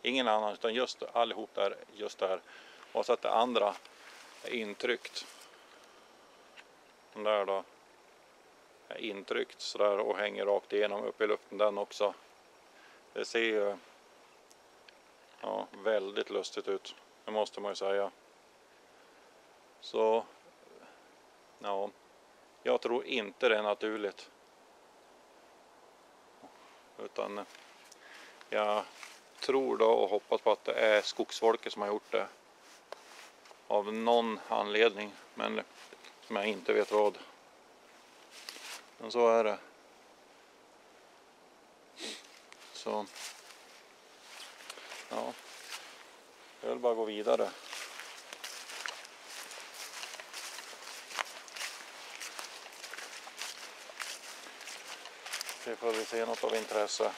Ingen annan, utan just allihop där, just där. Och så att det andra är intryckt. Den där då är intryckt sådär och hänger rakt igenom upp i luften den också. Det ser ju väldigt lustigt ut. Det måste man ju säga. Så ja, jag tror inte det är naturligt. Utan jag tror då och hoppas på att det är skogsfolket som har gjort det. Av någon anledning. Men som jag inte vet vad. Men så är det. Så. Ja. Jag vill bara gå vidare. Det får vi se något av intresse.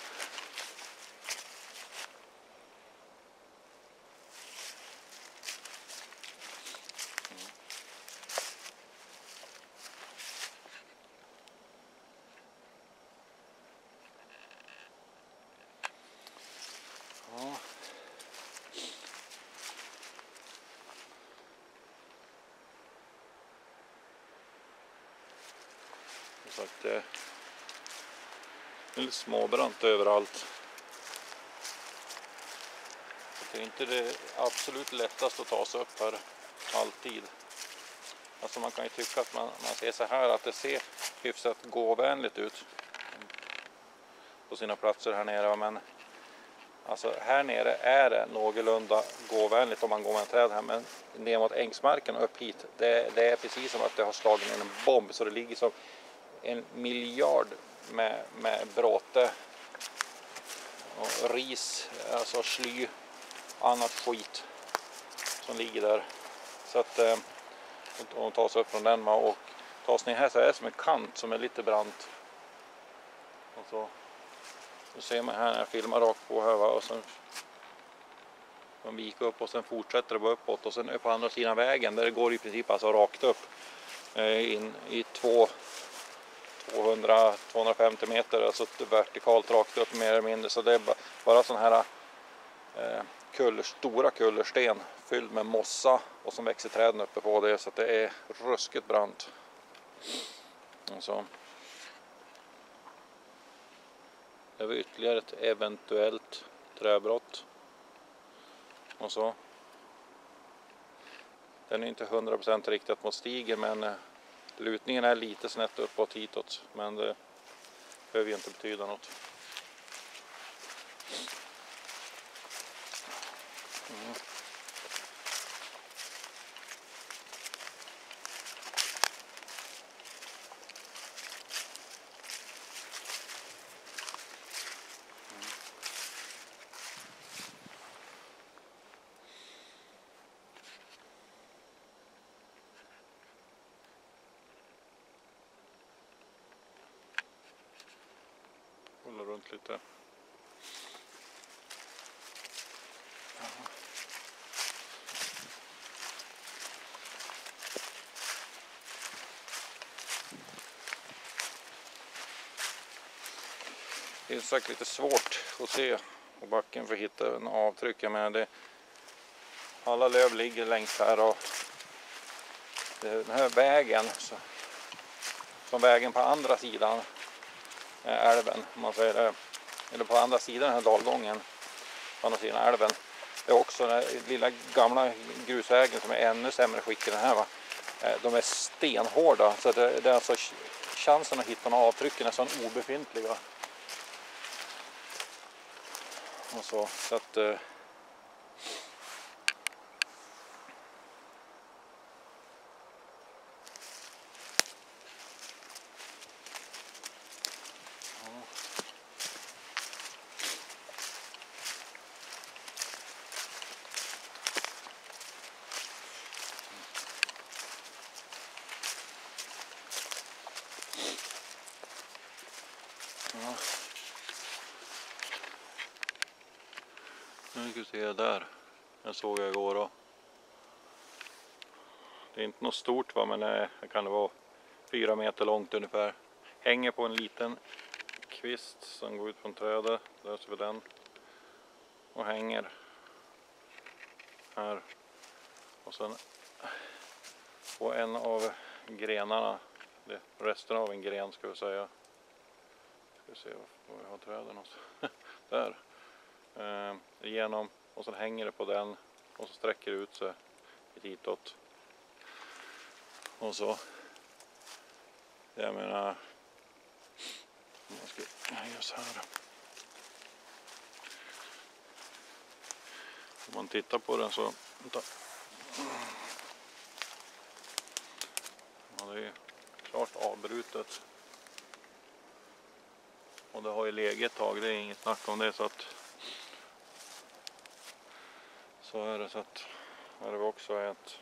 Så att det är lite småbrant överallt. Det är inte det absolut lättaste att ta sig upp här alltid. Alltså man kan ju tycka att man ser så här att det ser hyfsat gåvänligt ut på sina platser här nere. Men alltså här nere är det någorlunda gåvänligt om man går med en träd här. Men ner mot ängsmarken och upp hit, det är precis som att det har slagit in en bomb. Så det ligger som en miljard med bråte och ris, alltså sly och annat skit som ligger där. Så att och ta sig upp från den och ta sig ner här så är det som en kant som är lite brant. Och så ser man här när jag filmar rakt på här, va? Och sen man viker upp och sen fortsätter det bara uppåt och sen är på andra sidan vägen där det går i princip alltså rakt upp in i 200-250 meter, alltså vertikalt rakt upp mer eller mindre. Så det är bara sån här stora kullersten fylld med mossa och som växer träden uppe på det, så att det är ruskigt brant. Och så. Det var ytterligare ett eventuellt träbrott. Och så. Den är inte 100% riktat mot stigen, men lutningen är lite snett uppåt hitåt. Men det behöver ju inte betyda något. Mm. Hålla runt lite. Det är säkert lite svårt att se på backen för att hitta en avtryck. Men alla löv ligger längs här och den här vägen, som vägen på andra sidan älven, om man säger det, eller på andra sidan den här dalgången, på andra sidan älven, det är också den lilla gamla grusvägen som är ännu sämre skick än den här, va? De är stenhårda, så det är alltså chansen att hitta några avtryck är nästan obefintliga. Och så att nu ska vi se där. Den såg jag igår då. Det är inte något stort, va, men det kan det vara 4 meter långt ungefär. Hänger på en liten kvist som går ut från trädet. Där ser vi den. och hänger här. Och sen på en av grenarna, resten av en gren ska vi säga. Ska vi se var vi har träden någonstans. Där. Igenom och sen hänger det på den och så sträcker det ut sig hitåt. Och så, jag menar, man ska göra så här. Om man tittar på den så, vänta. Ja, det är klart avbrutet. Och det har ju legat ett tag, det är inget snack om det, så att så är det. Så att här har vi också ett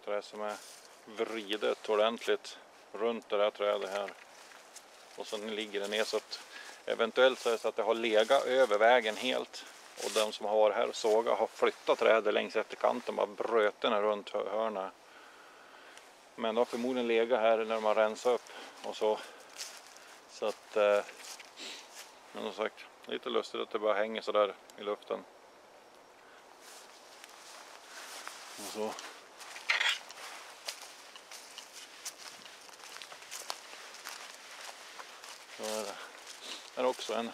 träd som är vridet ordentligt runt det här trädet här. Och sen ligger det ner, så att eventuellt så är det så att det har legat över vägen helt. Och de som har varit här och såga har flyttat trädet längs efter kanten, bara bröt den runt hörna. Men de har förmodligen legat här när de har rensat upp och så. Så att, men som sagt, lite lustigt att det bara hänger så där i luften. Och så. Så är det. Här är också en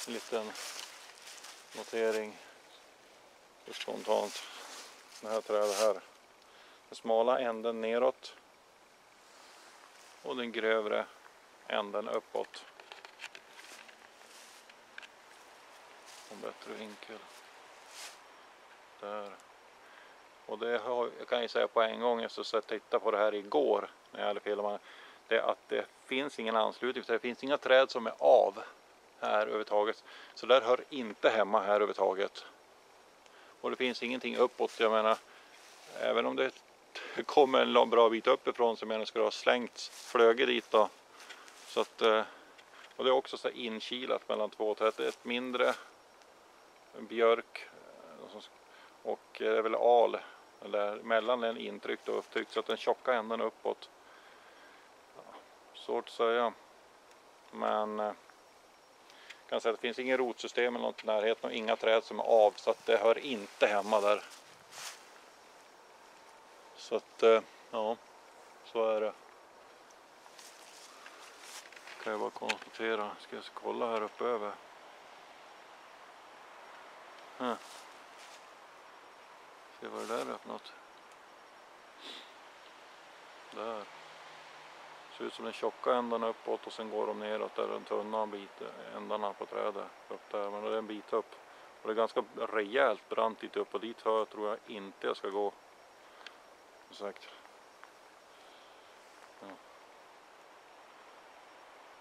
liten notering spontant. Det här trädet här. Den smala änden neråt och den grövre änden uppåt. Och bättre vinkel. Där. Och det har, jag kan ju säga på en gång efter att jag tittade på det här igår när jag hade filmat, det är att det finns ingen anslutning, det finns inga träd som är av här överhuvudtaget. Så där hör inte hemma här överhuvudtaget. Och det finns ingenting uppåt, jag menar, även om det kommer en bra bit uppifrån så menar jag skulle ha slängt flöge dit då. Så att, och det är också så inkilat mellan två träd, ett mindre björk och det är väl al eller mellan en intryckt och upptryckt, så att den tjocka änden uppåt. Svårt att säga, men kan säga att det finns ingen rotsystem eller något i närheten och inga träd som är av, så att det hör inte hemma där. Så att ja, så är det. Kan jag bara konstatera. Ska jag kolla här uppe över. Se vad det där är för något. Där. Ser ut som den tjocka ändarna uppåt och sen går de neråt där den tunna ändarna på trädet upp där. Men det är en bit upp. Och det är ganska rejält brant dit upp och dit tror jag inte jag ska gå. Som sagt. Ja.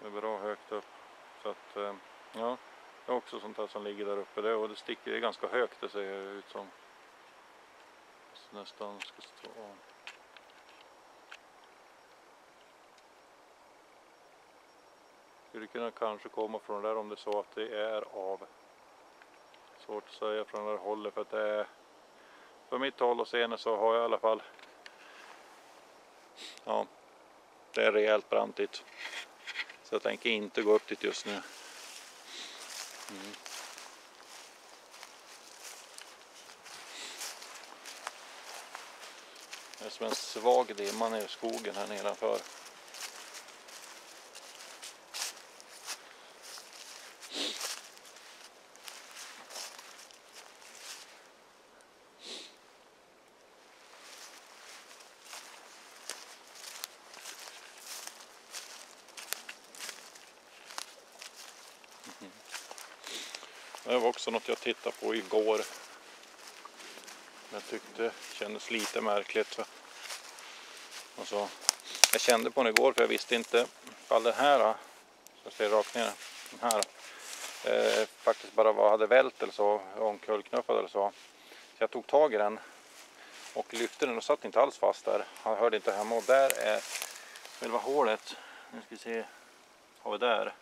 Det är bra högt upp. Så att ja, det är också sånt här som ligger där uppe. Och det sticker, det är ganska högt, det ser ut som. Så nästan ska stå. Skulle kunna kanske komma från där om det är så att det är av. Svårt att säga från det här hållet, för att det är, för mitt håll och scenen så har jag i alla fall, ja, det är rejält brantigt. Så jag tänker inte gå upp dit just nu. Det är som en svag dimma nere i skogen här nedanför. Det var också något jag tittade på igår. Jag tyckte kändes lite märkligt. Och så, jag kände på den igår för jag visste inte ifall den här, så ser rakt ner, den här faktiskt bara hade vält eller så, omkullknuffad eller så. Så jag tog tag i den och lyfte den och satt inte alls fast där. Han hörde inte hemma, och där är själva hålet. Nu ska vi se, har vi där.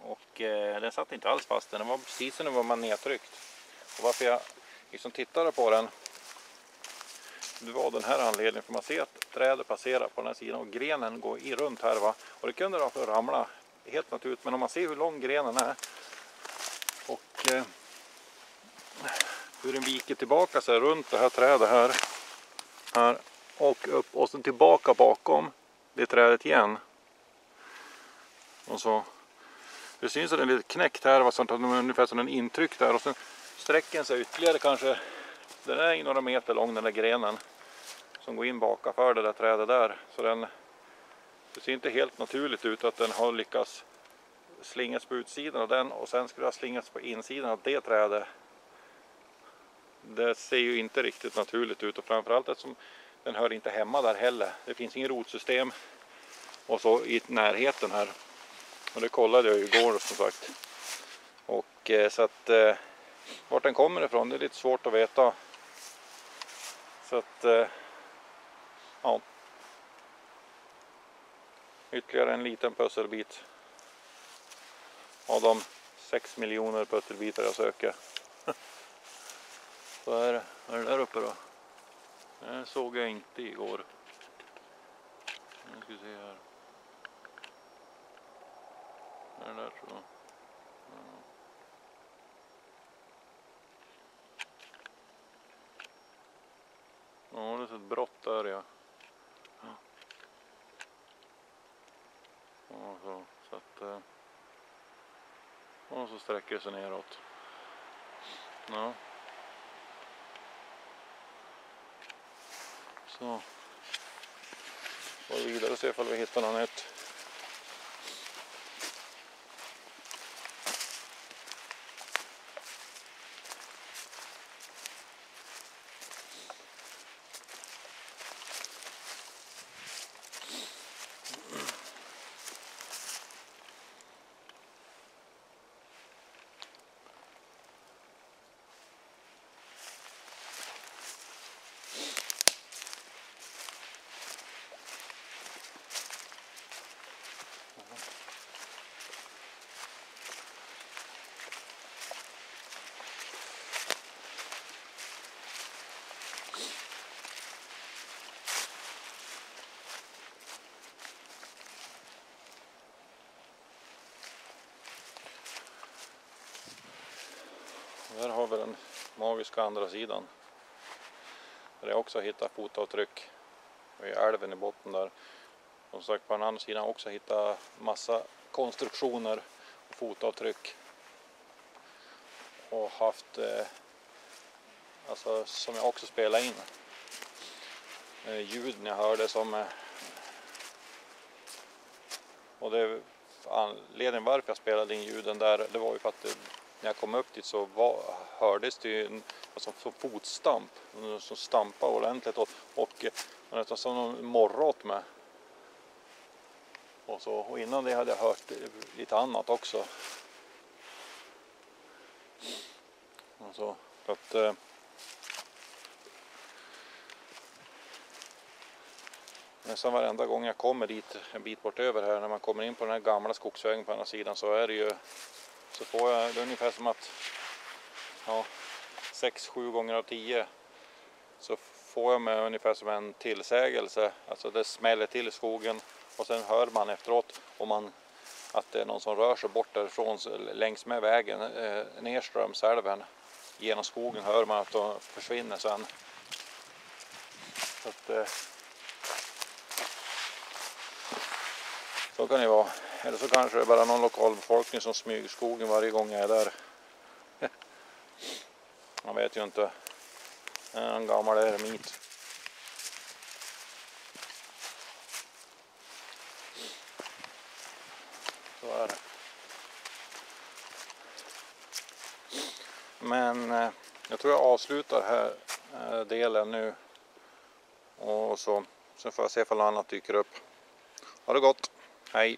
Och den satt inte alls fast, den var precis som den var magnetryckt. Och varför jag liksom tittade på den, det var den här anledningen, för man ser att trädet passerar på den här sidan och grenen går i runt här, va. Och det kunde då ramla helt naturligt, men om man ser hur lång grenen är hur den viker tillbaka sig runt det här trädet här och upp och sen tillbaka bakom det trädet igen. Och så det syns att den är lite knäckt här, ungefär som en intryck där, och sen sträcker den sig ytterligare kanske. Den är några meter lång, den där grenen som går in bakom det där trädet där, så det ser inte helt naturligt ut att den har lyckats slingas på utsidan av den och sen skulle ha slingats på insidan av det trädet. Det ser ju inte riktigt naturligt ut, och framförallt eftersom den hör inte hemma där heller. Det finns ingen rotsystem och så i närheten här. Och det kollade jag ju igår som sagt. Och så att vart den kommer ifrån, det är lite svårt att veta. Så att ja. Ytterligare en liten pusselbit av de 6 miljoner pusselbitar jag söker. Så är det där uppe då. Det såg jag inte igår. Nu ska vi se här. Är det där tror jag. Ja, det är ett brott där ja. Så att och så sträcker det sig neråt. Ja. Så. Går vidare och se ifall vi hittar något nytt. Där har vi den magiska andra sidan. Där jag också hittar fotavtryck. Och i älven i botten där. Och som sagt på den andra sidan också hittar massa konstruktioner och fotavtryck. Och haft alltså som jag också spelar in. Ljuden jag hörde som och det anledningen varför jag spelade in ljuden där, det var ju för att när jag kom upp dit så hördes det ju alltså, som fotstamp som stampade ordentligt och nästan som någon morra åt mig. Och innan det hade jag hört lite annat också. Och så att nästan varenda gång jag kommer dit en bit bort över här, när man kommer in på den här gamla skogsvägen på andra sidan, så är det ju, så får jag det är ungefär som att ja, 6-7 gånger av 10 så får jag med ungefär som en tillsägelse, alltså det smäller till i skogen och sen hör man efteråt om att det är någon som rör sig bort därifrån längs med vägen nerströms älven genom skogen, hör man att de försvinner sen. Så att så kan det vara. Eller så kanske det är bara någon lokal befolkning som smyger skogen varje gång jag är där. Man vet ju inte. En gammal eremit. Så är det. Men jag tror jag avslutar här delen nu. Och så får jag se om något annat dyker upp. Ha det gott. Hej.